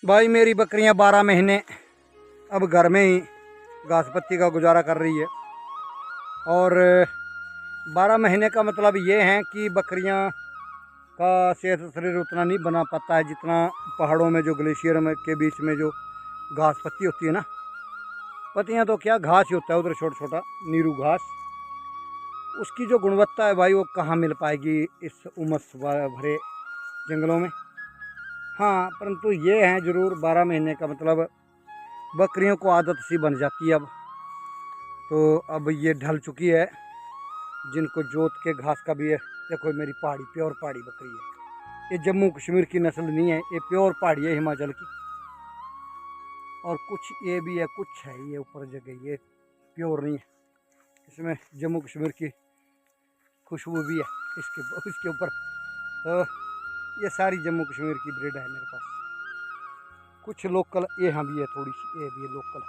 भाई मेरी बकरियां 12 महीने अब घर में ही घास पत्ती का गुजारा कर रही है। और 12 महीने का मतलब ये है कि बकरियां का सेहत शरीर उतना नहीं बना पाता है जितना पहाड़ों में जो ग्लेशियर में के बीच में जो घास पत्ती होती है ना। पत्तियां तो क्या, घास ही होता है उधर, छोटा छोटा नीरू घास। उसकी जो गुणवत्ता है भाई वो कहाँ मिल पाएगी इस उमस भरे जंगलों में। हाँ, परंतु ये है ज़रूर, 12 महीने का मतलब बकरियों को आदत सी बन जाती है अब। तो अब ये ढल चुकी है, जिनको जोत के घास का भी है। देखो मेरी पहाड़ी, प्योर पहाड़ी बकरी है। ये जम्मू कश्मीर की नस्ल नहीं है, ये प्योर पहाड़ी है, हिमाचल की। और कुछ ये भी है, कुछ है ये ऊपर जगह, ये प्योर नहीं है। इसमें जम्मू कश्मीर की खुशबू भी है इसके ऊपर। तो ये सारी जम्मू कश्मीर की ब्रीड है मेरे पास। कुछ लोकल यहाँ भी है, थोड़ी सी ये भी है लोकल।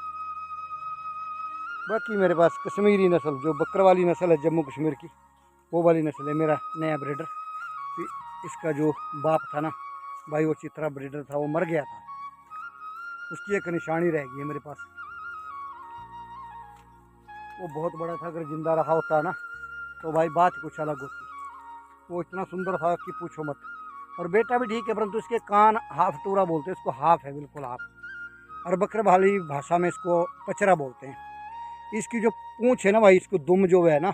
बाकी मेरे पास कश्मीरी नस्ल, जो बकर वाली नस्ल है जम्मू कश्मीर की, वो वाली नस्ल है मेरा नया ब्रीडर। इसका जो बाप था ना भाई, वो चित्रा ब्रीडर था, वो मर गया था। उसकी एक निशानी रह गई है मेरे पास। वो बहुत बड़ा था, अगर जिंदा रहा होता ना तो भाई बात कुछ अलग होती। वो इतना सुंदर था कि पूछो मत। और बेटा भी ठीक है, परंतु इसके कान हाफ टूरा बोलते हैं इसको, हाफ है, बिल्कुल हाफ। और बकर वाली भाषा में इसको पचरा बोलते हैं। इसकी जो पूँछ है ना भाई, इसको दुम जो है ना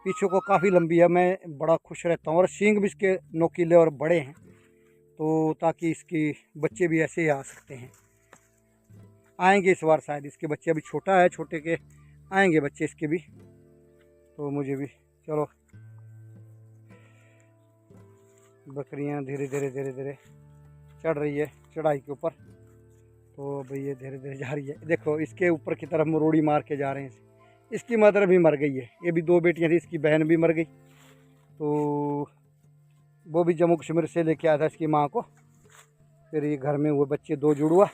पीछे को काफ़ी लंबी है। मैं बड़ा खुश रहता हूँ। और सींग भी इसके नोकीले और बड़े हैं, तो ताकि इसकी बच्चे भी ऐसे ही आ सकते हैं। आएंगे इस बार शायद, इसके बच्चे अभी छोटा है, छोटे के आएंगे बच्चे इसके भी। तो मुझे भी, चलो बकरियां धीरे धीरे धीरे धीरे चढ़ रही है चढ़ाई के ऊपर। तो भाई ये धीरे धीरे जा रही है। देखो इसके ऊपर की तरफ मरोड़ी मार के जा रहे हैं। इसकी मदर भी मर गई है, ये भी 2 बेटियां थी, इसकी बहन भी मर गई। तो वो भी जम्मू कश्मीर से लेके आया था इसकी माँ को। फिर ये घर में हुए बच्चे 2 जुड़वा,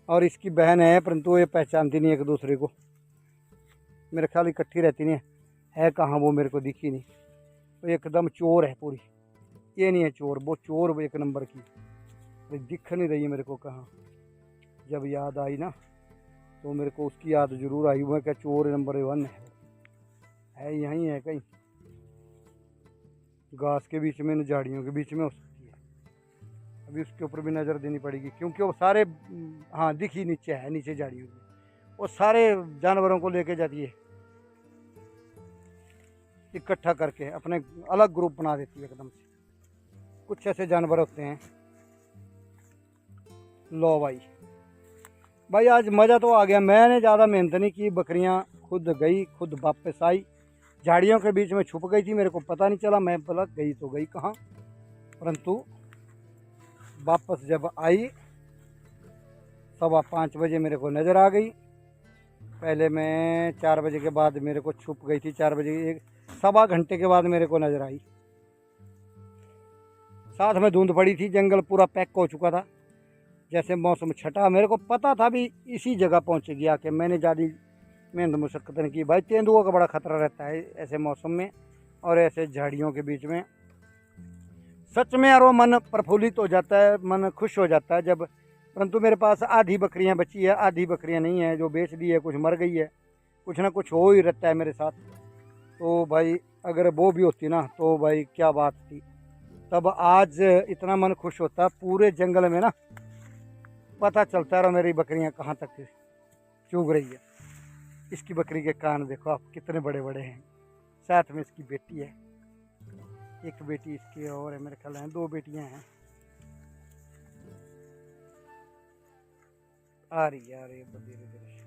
और इसकी बहन है, परंतु ये पहचानती नहीं एक दूसरे को। मेरे ख्याल इकट्ठी रहती नहीं है कहाँ, वो मेरे को दिखी नहीं। तो एकदम चोर है पूरी। ये नहीं है चोर, वो चोर एक नंबर की। तो दिख नहीं रही है मेरे को कहाँ। जब याद आई ना तो मेरे को उसकी याद जरूर आई। वो क्या, चोर नंबर 1 है, यहीं है कहीं घास के बीच में, झाड़ियों के बीच में हो सकती है। अभी उसके ऊपर भी नज़र देनी पड़ेगी, क्योंकि वो सारे, हाँ दिखी, नीचे है, नीचे झाड़ियों में वो सारे जानवरों को लेके जाती है, इकट्ठा करके अपने अलग ग्रुप बना देती है एकदम से। कुछ ऐसे जानवर होते हैं। लो भाई, भाई आज मज़ा तो आ गया। मैंने ज़्यादा मेहनत नहीं की, बकरियां खुद गई, खुद वापस आई। झाड़ियों के बीच में छुप गई थी, मेरे को पता नहीं चला। मैं बोला गई तो गई कहाँ, परंतु वापस जब आई 5:15 बजे मेरे को नज़र आ गई। पहले मैं 4 बजे के बाद मेरे को छुप गई थी, 4 बजे, 1 सवा घंटे के बाद मेरे को नज़र आई। साथ में धुंध पड़ी थी, जंगल पूरा पैक हो चुका था। जैसे मौसम छटा, मेरे को पता था भी इसी जगह पहुंचेगी आके। मैंने ज़्यादा मेहनत मुशक्क़त नहीं की भाई। तेंदुओं का बड़ा खतरा रहता है ऐसे मौसम में और ऐसे झाड़ियों के बीच में। सच में यार वो मन प्रफुल्लित हो जाता है, मन खुश हो जाता है जब। परंतु मेरे पास आधी बकरियां बची है, आधी बकरियां नहीं है, जो बेच दी है, कुछ मर गई है। कुछ ना कुछ हो ही रहता है मेरे साथ। तो भाई अगर वो भी होती ना तो भाई क्या बात थी, तब आज इतना मन खुश होता। पूरे जंगल में ना पता चलता है मेरी बकरियां कहाँ तक चुग रही है। इसकी बकरी के कान देखो आप कितने बड़े बड़े हैं। साथ में इसकी बेटी है, एक बेटी इसकी और है, मेरे ख्याल है 2 बेटियां हैं। आ रही धीरे धीरे,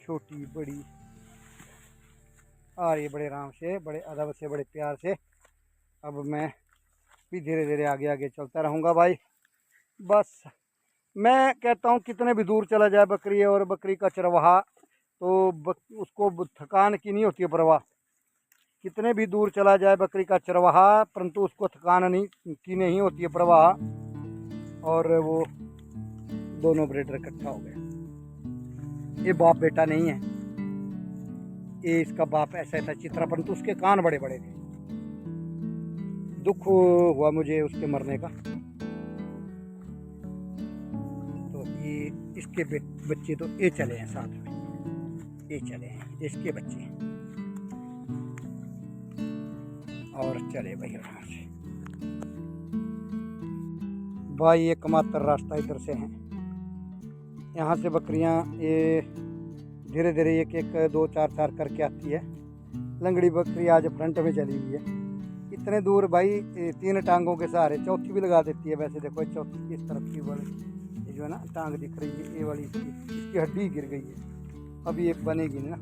छोटी बड़ी आ रही है, बड़े आराम से, बड़े अदब से, बड़े प्यार से। अब मैं भी धीरे धीरे आगे आगे चलता रहूँगा भाई। बस मैं कहता हूँ कितने भी दूर चला जाए बकरी, और बकरी का चरवाहा तो उसको थकान की नहीं होती है परवाह। कितने भी दूर चला जाए बकरी का चरवाहा, परंतु उसको थकान नहीं होती है परवाह। और वो दोनों ब्रीडर इकट्ठा हो गए। ये बाप बेटा नहीं है, ये इसका बाप ऐसा था चित्रा, परंतु उसके कान बड़े बड़े थे। दुख हुआ मुझे उसके मरने का। कि इसके बच्चे तो ये चले हैं साथ में, ये चले हैं इसके बच्चे और चले भाई आराम से। भाई एकमात्र रास्ता इधर से है, यहाँ से बकरियाँ ये धीरे धीरे एक एक 2 4 4 करके आती है। लंगड़ी बकरी आज फ्रंट में चली हुई है इतने दूर भाई, 3 टांगों के सहारे, चौथी भी लगा देती है। वैसे देखो चौथी इस तरफ की वाली ये जो है ना टांग दिख रही है, ये वाली इसकी हड्डी गिर गई है, अब ये बनेगी ना।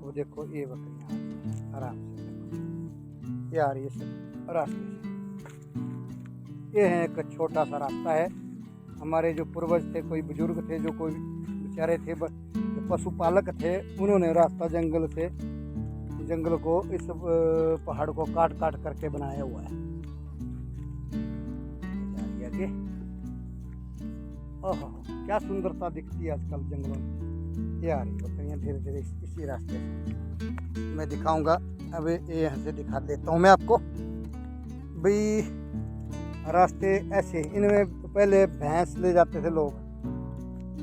वो देखो ये बकरियाँ आराम से देखो, ये आ रही है सब रास्ते से। ये है एक छोटा सा रास्ता है, हमारे जो पूर्वज थे, कोई बुजुर्ग थे, जो कोई बेचारे थे, जो पशुपालक थे, उन्होंने रास्ता जंगल को, इस पहाड़ को काट काट करके बनाया हुआ है। आगे ओहो क्या सुंदरता दिखती है आजकल जंगलों में। ये आ रही बकरियाँ धीरे धीरे इसी रास्ते से मैं दिखाऊंगा। अब ये यहाँ से दिखा देता हूँ मैं आपको भाई। रास्ते ऐसे, इनमें पहले भैंस ले जाते थे लोग,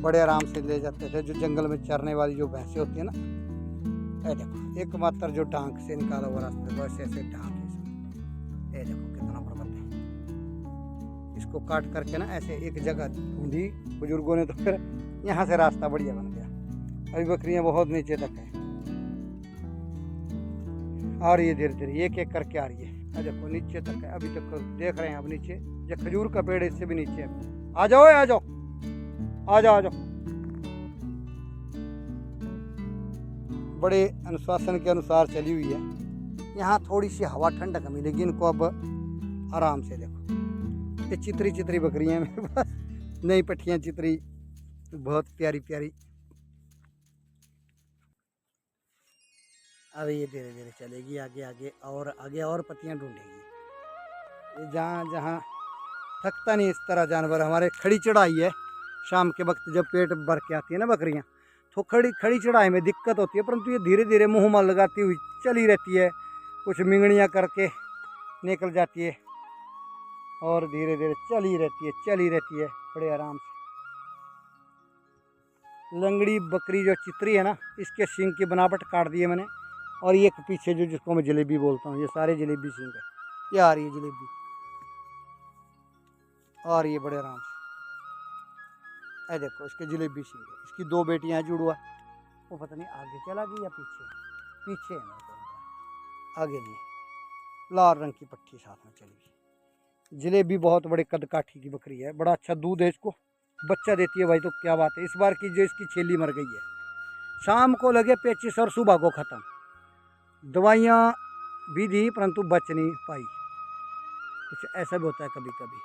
बड़े आराम से ले जाते थे, जो जंगल में चरने वाली जो भैंसें होती है ना। ये देखो एकमात्र जो टांग से निकाला हुआ रास्ते, बस ऐसे टांग है। ये देखो कितना बर्बाद है, इसको काट करके ना ऐसे एक जगह ढूंढी बुजुर्गों ने, तो फिर यहाँ से रास्ता बढ़िया बन गया। अभी बकरियाँ बहुत नीचे तक है और ये धीरे धीरे एक एक करके आ रही है। देखो नीचे तक है, अभी तक देख रहे हैं। अब नीचे जो खजूर का पेड़ इससे भी नीचे है। आ जाओ आ जाओ आ जाओ आ जाओ। बड़े अनुशासन के अनुसार चली हुई है। यहाँ थोड़ी सी हवा ठंडक मिलेगी इनको। अब आराम से देखो, ये चितरी चितरी बकरियाँ मेरे पास, नई पट्टियाँ चितरी, बहुत प्यारी प्यारी। अब ये धीरे धीरे चलेगी आगे आगे और पत्तियाँ ढूंढेगी। ये जहाँ जहाँ थकता नहीं इस तरह जानवर। हमारे खड़ी चढ़ाई है, शाम के वक्त जब पेट भर के आती है ना बकरियाँ, तो खड़ी चढ़ाई में दिक्कत होती है, परंतु ये धीरे धीरे मुँह मार लगाती हुई चली रहती है। कुछ मिंगड़ियाँ करके निकल जाती है और धीरे धीरे चली रहती है बड़े आराम से। लंगड़ी बकरी जो चितरी है ना, इसके सींग की बनावट काट दी है मैंने। और ये पीछे जो जिसको मैं जलेबी बोलता हूँ, ये सारे जलेबी सींग है। ये आ रही है जलेबी, और ये बड़े आराम से। ऐ देखो इसके जलेबी सींग है। इसकी 2 बेटियां हैं जुड़वा, वो पता नहीं आगे चला गई या पीछे है ना, आगे नहीं। लाल रंग की पट्टी साथ में चली गई। जलेबी बहुत बड़े कद काठी की बकरी है, बड़ा अच्छा दूध है, इसको बच्चा देती है भाई। तो क्या बात है, इस बार की जो इसकी छेली मर गई है, शाम को लगे पेचिस और सुबह को ख़त्म। दवाइयाँ भी दी परंतु बच नहीं पाई। कुछ ऐसा भी होता है कभी कभी।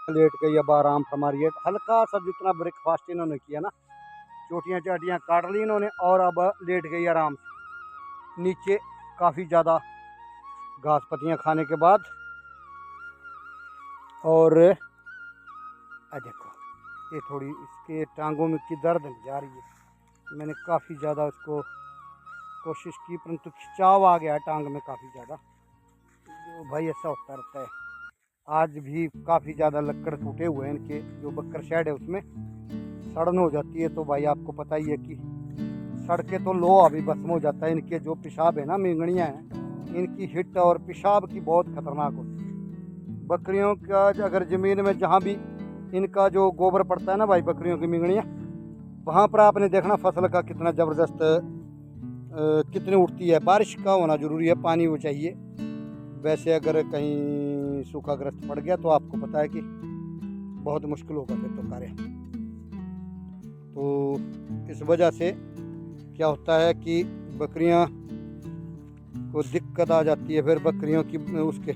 लेट गई, अब आराम फरमा रही है। हल्का सा जितना ब्रेकफास्ट इन्होंने किया ना, चोटियाँ चाटियाँ काट ली इन्होंने, और अब लेट गई आराम से नीचे। काफ़ी ज़्यादा घास पत्तियाँ खाने के बाद। और देखो ये थोड़ी इसके टांगों में की दर्द जा रही है। मैंने काफ़ी ज़्यादा उसको कोशिश की, परंतु खिंचाव आ गया टांग में काफ़ी ज़्यादा। जो भाई ऐसा होता रहता है। आज भी काफ़ी ज़्यादा लक्कड़ टूटे हुए हैं इनके, जो बक्कर शेड है उसमें सड़न हो जाती है। तो भाई आपको पता ही है कि सड़के तो लो अभी भस्म हो जाता है। इनके जो पेशाब है ना, मिंगड़ियाँ हैं, इनकी हिट और पेशाब की बहुत खतरनाक होती है। बकरियों का अगर ज़मीन में जहाँ भी इनका जो गोबर पड़ता है ना भाई, बकरियों की मिंगड़ियाँ, वहाँ पर आपने देखना फसल का कितना ज़बरदस्त कितनी उठती है। बारिश का होना ज़रूरी है, पानी वो चाहिए। वैसे अगर कहीं सूखाग्रस्त पड़ गया तो आपको पता है कि बहुत मुश्किल होगा फिर तो कार्य। तो इस वजह से क्या होता है कि बकरियां को दिक्कत आ जाती है। फिर बकरियों की उसके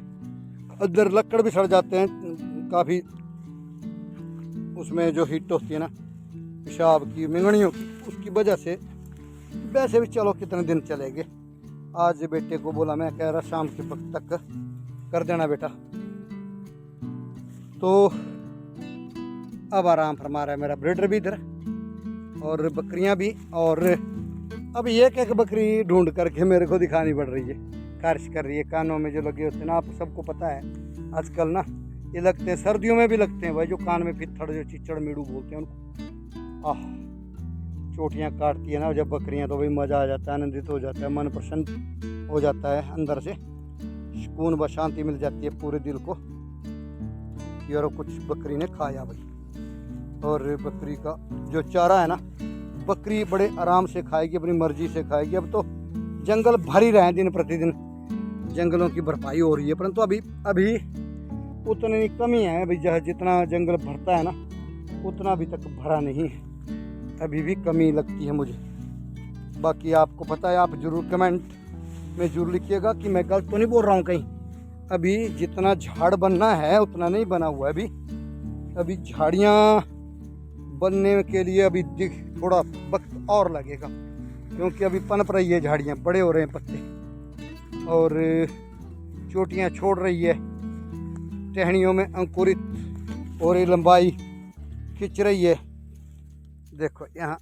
अंदर लक्कड़ भी सड़ जाते हैं काफ़ी, उसमें जो हीट होती है ना पेशाब की, मिंगड़ियों की, उसकी वजह से। वैसे भी चलो कितने दिन चलेंगे। आज बेटे को बोला, मैं कह रहा शाम के वक्त तक कर देना बेटा। तो अब आराम फरमा रहा है मेरा ब्रीडर भी इधर और बकरियां भी। और अब एक बकरी ढूंढ करके मेरे को दिखानी पड़ रही है, खारिश कर रही है। कानों में जो लगे होते हैं ना, आप सबको पता है आजकल ना ये लगते हैं, सर्दियों में भी लगते हैं भाई, जो कान में फित्थड़, जो चिच्चड़ मीड़ू बोलते हैं उनको। आह, चोटियाँ काटती है ना जब बकरियाँ, तो भाई मज़ा आ जाता है, आनंदित हो जाता है, मन प्रसन्न हो जाता है, अंदर से सुकून व शांति मिल जाती है पूरे दिल को कि और कुछ बकरी ने खाया भाई। और बकरी का जो चारा है ना, बकरी बड़े आराम से खाएगी, अपनी मर्जी से खाएगी। अब तो जंगल भर ही रहे हैं, दिन प्रतिदिन जंगलों की भरपाई हो रही है, परंतु अभी उतनी कमी है भाई। जितना जंगल भरता है ना, उतना अभी तक भरा नहीं है, अभी भी कमी लगती है मुझे। बाकी आपको पता है, आप जरूर कमेंट में जरूर लिखिएगा कि मैं गलत तो नहीं बोल रहा हूँ कहीं। अभी जितना झाड़ बनना है उतना नहीं बना हुआ है अभी झाड़ियाँ बनने के लिए अभी थोड़ा वक्त और लगेगा, क्योंकि अभी पनप रही है झाड़ियाँ, बड़े हो रहे हैं पत्ते और चोटियाँ छोड़ रही है, टहनियों में अंकुरित और ये लंबाई खिंच रही है। देखो यहाँ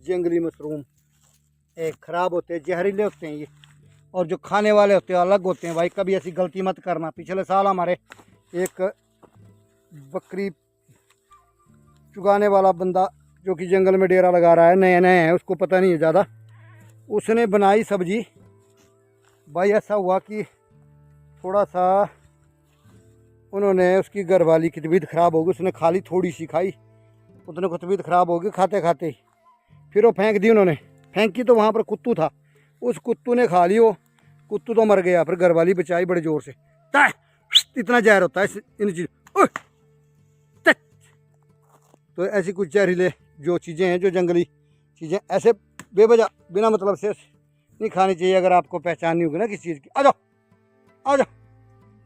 जंगली मशरूम एक ख़राब होते हैं, जहरीले होते हैं ये, और जो खाने वाले होते हैं अलग होते हैं भाई। कभी ऐसी गलती मत करना। पिछले साल हमारे एक बकरी चुगाने वाला बंदा, जो कि जंगल में डेरा लगा रहा है, नए नए है, उसको पता नहीं है ज़्यादा, उसने बनाई सब्जी भाई। ऐसा हुआ कि थोड़ा सा उन्होंने, उसकी घरवाली की तबीयत ख़राब हो गई, उसने खाली थोड़ी सी खाई, उतने को तबीयत ख़राब हो गई खाते खाते ही, फिर वो फेंक दी उन्होंने। फेंकी तो वहाँ पर कुत्तू था, उस कुत्तू ने खा ली, वो कुत्तू तो मर गया। फिर घरवाली बचाई बड़े ज़ोर से, इतना जहर होता है इन चीज़। तो ऐसी कुछ जहरीले जो चीज़ें हैं, जो जंगली चीज़ें, ऐसे बेवजह बिना मतलब से नहीं खानी चाहिए। अगर आपको पहचाननी होगी ना किसी चीज़ की, आ जाओ आ जाओ,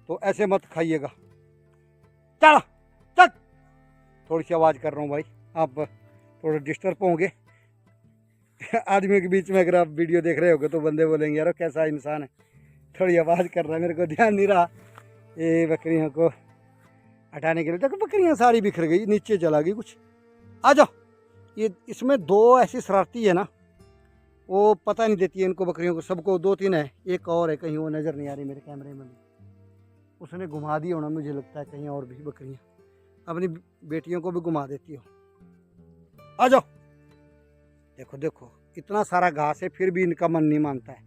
तो ऐसे मत खाइएगा। चलो चल, थोड़ी सी आवाज़ कर रहा हूँ भाई, आप थोड़े डिस्टर्ब होंगे। आदमियों के बीच में अगर आप वीडियो देख रहे होगे तो बंदे बोलेंगे यार कैसा इंसान है, थोड़ी आवाज़ कर रहा है, मेरे को ध्यान नहीं रहा। ये बकरियों को हटाने के लिए, देखो बकरियाँ सारी बिखर गई, नीचे चला गई कुछ। आ जाओ, ये इसमें दो ऐसी शरारती है ना, वो पता नहीं देती है इनको बकरियों को, सबको। दो तीन है, एक और है कहीं, वो नज़र नहीं आ रही मेरे कैमरे में, उसने घुमा दी होना मुझे लगता है। कहीं और भी बकरियाँ अपनी बेटियों को भी घुमा देती हो। आ जाओ, देखो देखो इतना सारा घास है, फिर भी इनका मन नहीं मानता है,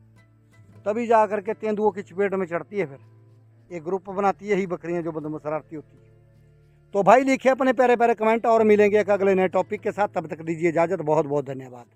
तभी जा करके तेंदुओं की चपेट में चढ़ती है, फिर एक ग्रुप बनाती है ही बकरियां जो बदम शरारती होती है। तो भाई लिखिए अपने प्यारे प्यारे कमेंट, और मिलेंगे एक अगले नए टॉपिक के साथ। तब तक दीजिए इजाज़त, बहुत बहुत धन्यवाद।